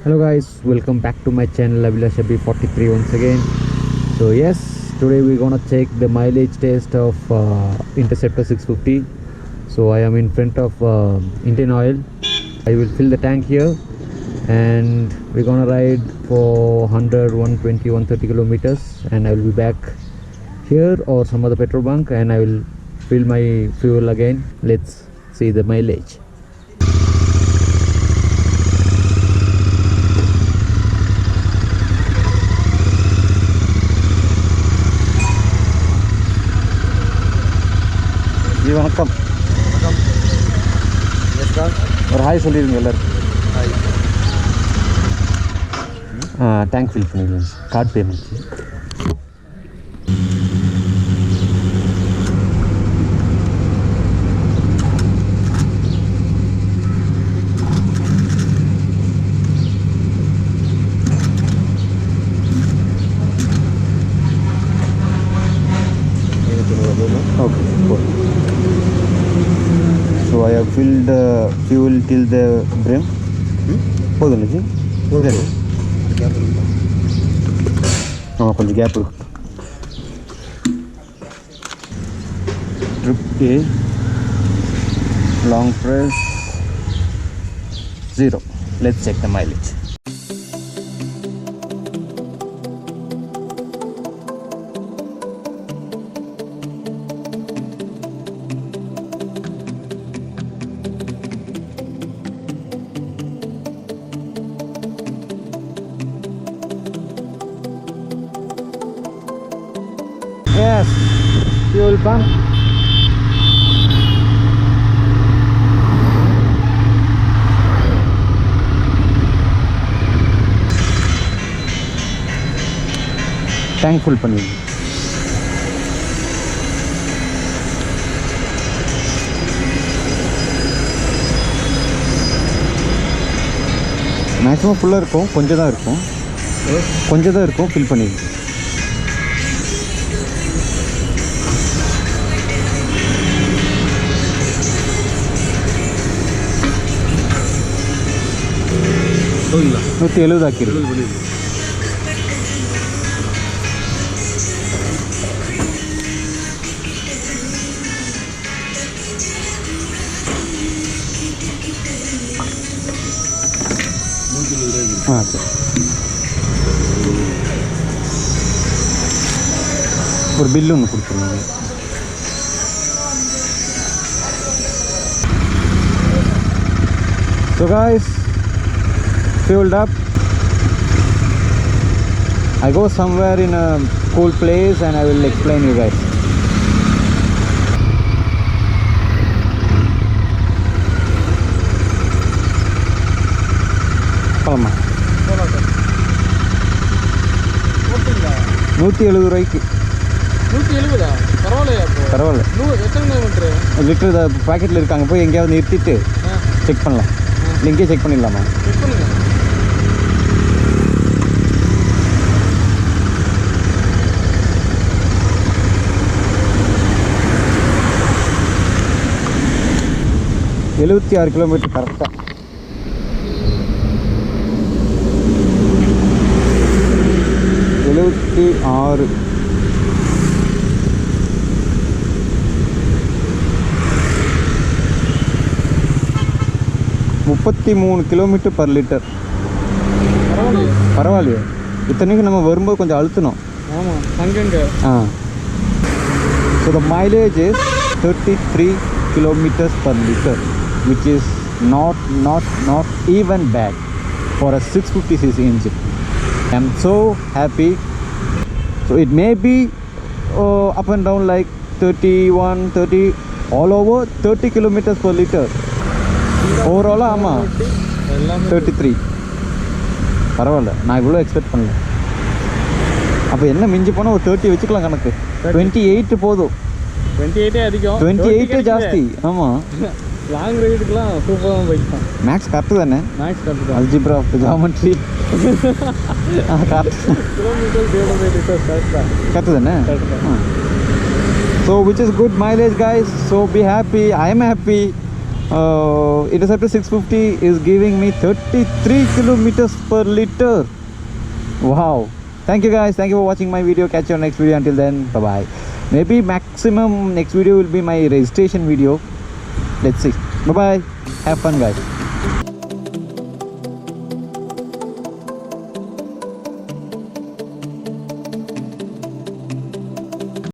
Hello guys, welcome back to my channel Abhilashabi43 once again. So yes, today we're gonna check the mileage test of Interceptor 650. So I am in front of Indian Oil. I will fill the tank here and we're gonna ride for 100, 120, 130 kilometers, and I will be back here or some other petrol bunk and I will fill my fuel again. Let's see the mileage. வணக்கம் ஒரு hi சொல்லிடுங்க எல்லாருக்கும். Tank fill பண்ணிடுங்க, card payment. Okay, cool. So I have filled the fuel till the brim. போதும் நிஜி கொஞ்சம் gap இருக்கு. Trip A, long press 0. Let's check the mileage. Yes, fuel pump. Tank full பண்ணி. Maximum ஃபுல்லாக இருக்கும், கொஞ்சம் தான் இருக்கும், ஃபில் பண்ணி. ಇಲ್ಲ 170 ಹಾಕಿರಿ. ಹಾಂ ಸರ್, ஒரு பில்லு ஒன்று கொடுத்துருங்க. So guys, fueled up. I go somewhere in a cool place and I will explain you guys. போலாமா? 170 ரூபாய்க்கு. 170? பரவாயில்லையா? பரவாயில்ல. எத்தனை கிலோமீட்டர்? லிட்டர் பாக்கெட்டில் இருக்காங்க, போய் எங்கேயாவது நிறுத்திட்டு செக் பண்ணலாம். இங்கே செக் பண்ணிடலாமா? செக் பண்ணுங்க. எழுபத்தி 6 கிலோமீட்டர் கரெக்டாக. எழுபத்தி 6. $33 கிலோமீட்டர் பர் லிட்டர். பரவாயில்லையே. இத்தனைக்கும் நம்ம வரும்போது கொஞ்சம் அழுத்தணும். ஆமாம், அங்கங்க. So the mileage is 33 kilometers per liter, which is not even bad for a 650cc engine. I'm so happy. So it may be up and down like 31, 30, all over 30 kilometers per liter. Overall ஆமாம் 33. பரவாயில்ல, நான் இவ்வளோ expect பண்ணல. அப்போ என்ன மிஞ்சி போனால் ஒரு 30 வச்சுக்கலாம் கணக்கு. 28 போதும். 28 அதிகம், 28 ஜாஸ்தி. ஆமாம், லாங் ரைடுக்குலாம் சூப்பராக பைக் தான். மேக்ஸ் கரெக்டு தானே? மேக்ஸ் கரெக்டு தான். Algebra of geometry correct. Kilometre correct தானே? So which is good mileage guys, so be happy. I am happy. Interceptor 650 is giving me 33 kilometers per liter. Wow. Thank you guys, thank you for watching my video. Catch you on next video. Until then, bye bye. Maybe maximum next video will be my registration video. Let's see. Bye bye. Have fun guys.